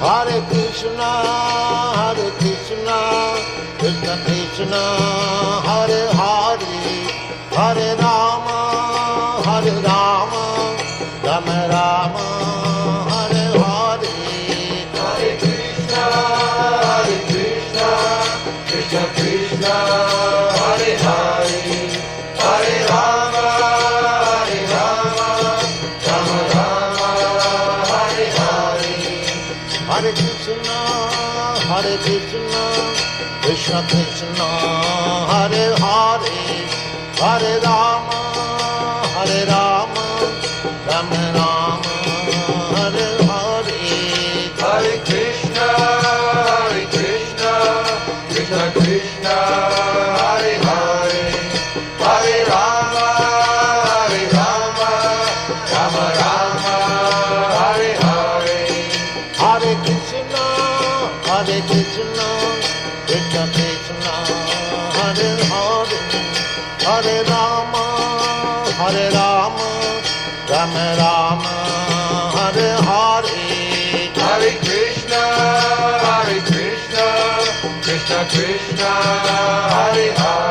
Hare Krishna, Krishna Krishna, Hare Hare, Hare Rama, Rama Rama, Hare Hare. Hare Krishna, Krishna Krishna, Hare Hare, Hare Rama, Rama Rama, Hare Hare. Hare Krishna, Krishna Krishna, Hare Hare, Hare Rama, Rama Rama, Hare Hare. Hare Krishna, Krishna Krishna, Hare Hare, Hare Rama, Rama Rama, Hare Hare. Hare Krishna, Krishna Krishna, Hare Hare, Hare Rama, Rama Rama, Hare Hare. Hare Krishna, Krishna Krishna, Hare Hare.